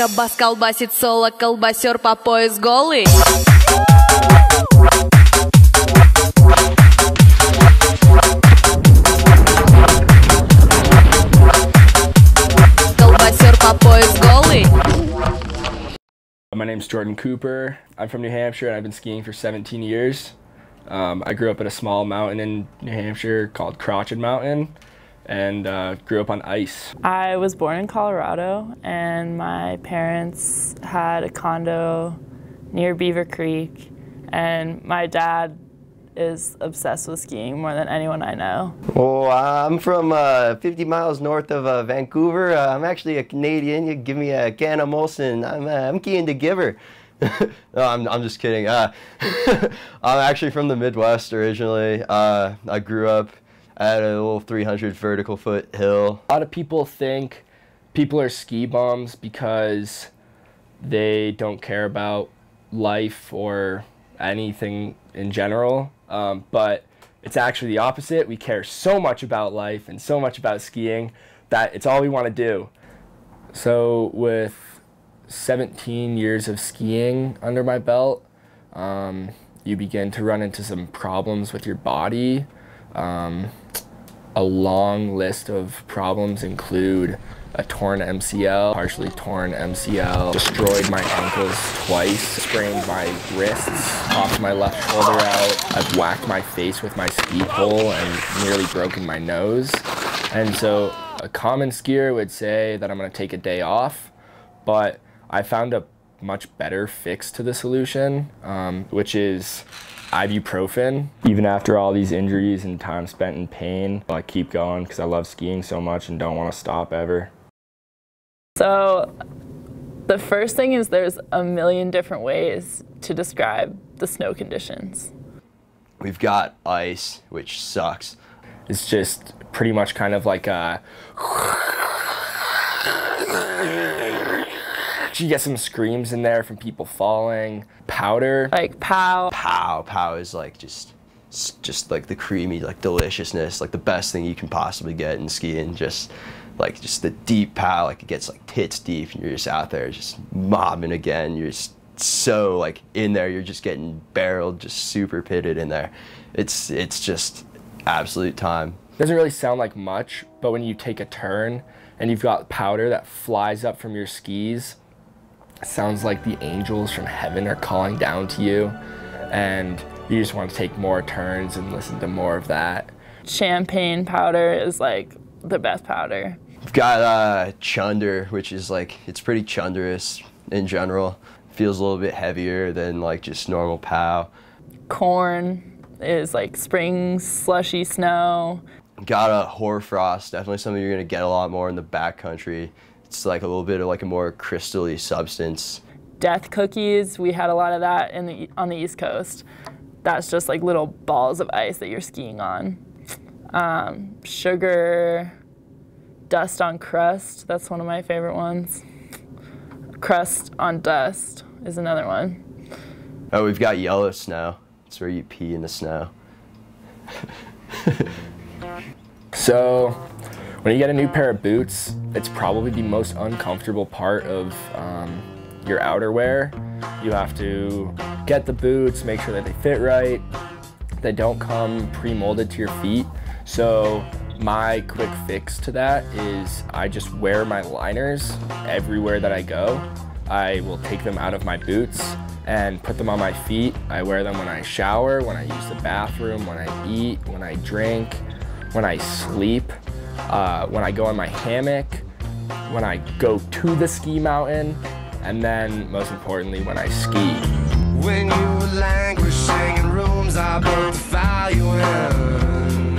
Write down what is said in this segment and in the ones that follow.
Кабас колбасит соло, колбасер по пояс голый. Колбасер по пояс голый. My name's Jordan Cooper. I'm from New Hampshire and I've been skiing for 17 years. I grew up at a small mountain in New Hampshire called Crotched Mountain and grew up on ice. I was born in Colorado and my parents had a condo near Beaver Creek, and my dad is obsessed with skiing more than anyone I know. Well, I'm from 50 miles north of Vancouver. I'm actually a Canadian. You give me a can of Ausin, I'm keen to give her. No, I'm just kidding. I'm actually from the Midwest originally. I grew up at a little 300 vertical foot hill. A lot of people think people are ski bums because they don't care about life or anything in general. But it's actually the opposite. We care so much about life and so much about skiing that it's all we want to do. So with 17 years of skiing under my belt, you begin to run into some problems with your body. A long list of problems include a torn MCL, partially torn MCL, destroyed my ankles twice, sprained my wrists, popped my left shoulder out. I've whacked my face with my ski pole and nearly broken my nose. And so a common skier would say that I'm gonna take a day off, but I found a much better fix to the solution, which is ibuprofen. Even after all these injuries and time spent in pain, I keep going because I love skiing so much and don't want to stop ever. So the first thing is there's a million different ways to describe the snow conditions. We've got ice, which sucks. It's just pretty much kind of like a... You get some screams in there from people falling. Powder. Like pow. Pow is like just like the creamy, like deliciousness, like the best thing you can possibly get in skiing. Just the deep pow, like it gets like tits deep and you're just out there just mobbing again. You're just so like in there, you're just getting barreled, just super pitted in there. It's just absolute time. Doesn't really sound like much, but when you take a turn and you've got powder that flies up from your skis, it sounds like the angels from heaven are calling down to you, and you just want to take more turns and listen to more of that. Champagne powder is like the best powder. We've got chunder, which is like, it's pretty chunderous in general. Feels a little bit heavier than like just normal pow. Corn is like spring slushy snow. Got a hoarfrost, definitely something you're gonna get a lot more in the backcountry. It's like a little bit of like a more crystally substance. Death cookies, we had a lot of that on the East Coast. That's just like little balls of ice that you're skiing on. Sugar, dust on crust, that's one of my favorite ones. Crust on dust is another one. Oh, we've got yellow snow. It's where you pee in the snow. So, when you get a new pair of boots, it's probably the most uncomfortable part of your outerwear. You have to get the boots, make sure that they fit right. They don't come pre-molded to your feet. So my quick fix to that is I just wear my liners everywhere that I go. I will take them out of my boots and put them on my feet. I wear them when I shower, when I use the bathroom, when I eat, when I drink, when I sleep, when I go on my hammock, when I go to the ski mountain, and then most importantly when I ski. When you were languishing in rooms I both value in.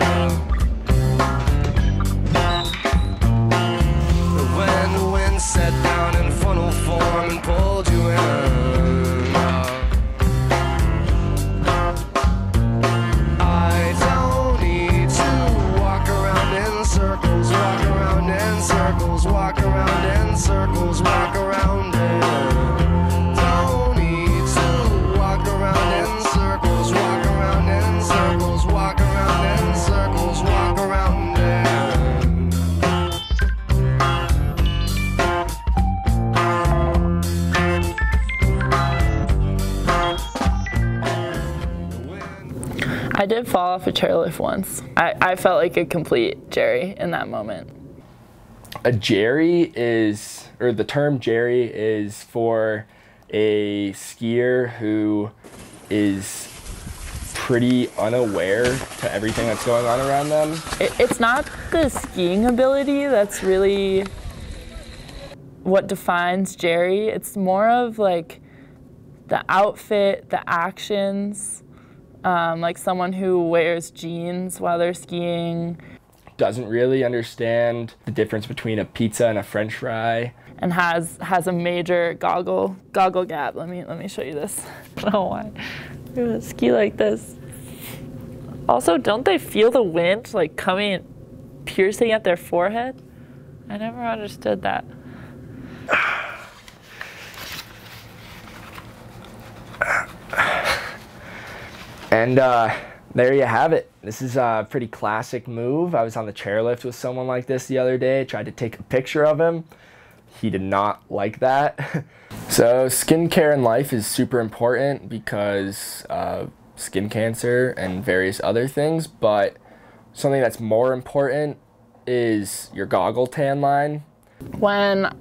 When the wind set down in funnel form and pulled you in. I don't need to walk around in circles, walk around in circles, walk around in circles, walk around in. Don't need to walk around in circles, walk around in circles, walk around I did fall off a chairlift once. I felt like a complete Jerry in that moment. A Jerry is, or the term Jerry is for a skier who is pretty unaware to everything that's going on around them. It's not the skiing ability that's really what defines Jerry. It's more of like the outfit, the actions, like someone who wears jeans while they're skiing. Doesn't really understand the difference between a pizza and a French fry. And has a major goggle gap. Let me show you this. I don't know why. You're gonna ski like this. Also, don't they feel the wind like coming, piercing at their forehead? I never understood that. And there you have it. This is a pretty classic move. I was on the chairlift with someone like this the other day. Tried to take a picture of him. He did not like that. So skincare in life is super important because of skin cancer and various other things, but something that's more important is your goggle tan line. When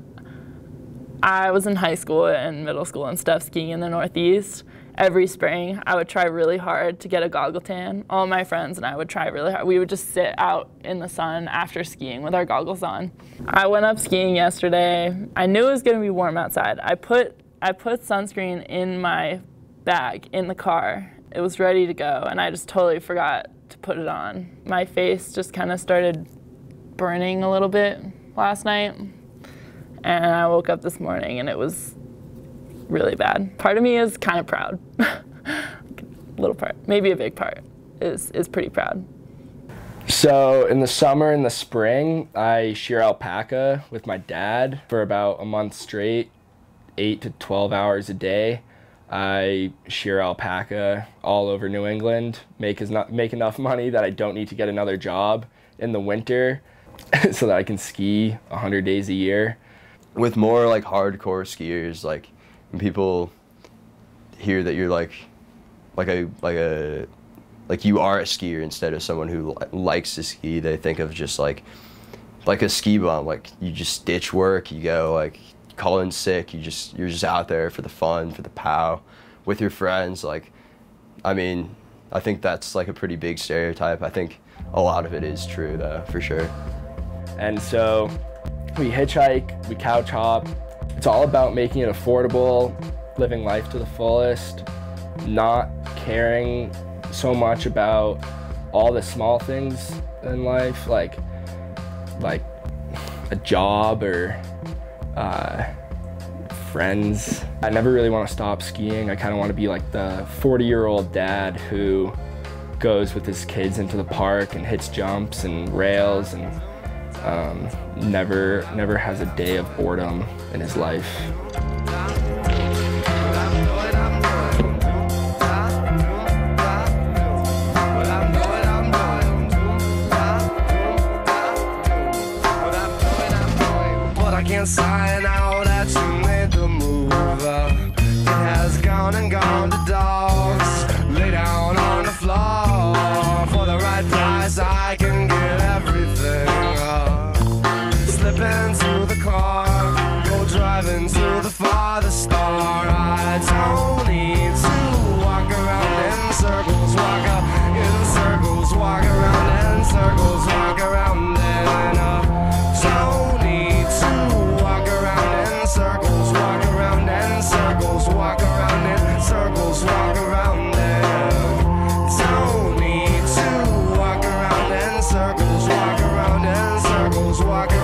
I was in high school and middle school and stuff skiing in the Northeast, every spring I would try really hard to get a goggle tan. All my friends and I would try really hard. We would just sit out in the sun after skiing with our goggles on. I went up skiing yesterday. I knew it was gonna be warm outside. I put sunscreen in my bag in the car. It was ready to go and I just totally forgot to put it on. My face just kind of started burning a little bit last night. And I woke up this morning and it was really bad. Part of me is kind of proud. Little part, maybe a big part, is pretty proud. So in the summer and the spring, I shear alpaca with my dad for about a month straight, 8 to 12 hours a day. I shear alpaca all over New England, make enough money that I don't need to get another job in the winter so that I can ski 100 days a year. With more like hardcore skiers, like when people hear that you're like you are a skier instead of someone who likes to ski, they think of just like a ski bum. Like you just ditch work, you go like call in sick, you're just out there for the fun, for the pow, with your friends. Like, I mean, I think that's like a pretty big stereotype. I think a lot of it is true though, for sure. And so we hitchhike, we couch hop. It's all about making it affordable, living life to the fullest, not caring so much about all the small things in life, like a job or friends. I never really want to stop skiing. I kind of want to be like the 40-year-old dad who goes with his kids into the park and hits jumps and rails and never has a day of boredom in his life. But I can't sign out that you made the move. It has gone and gone to dogs. Lay down on the floor. For the right price I can get everything. Slip into the car, go driving to the farthest star. I don't need to walk around in circles, walk up in circles, walk around in circles, walk around in. Don't need to walk around in circles, walk around in circles, walk around in circles, walk around in. Don't need to walk around in circles, walk around in circles, walk around.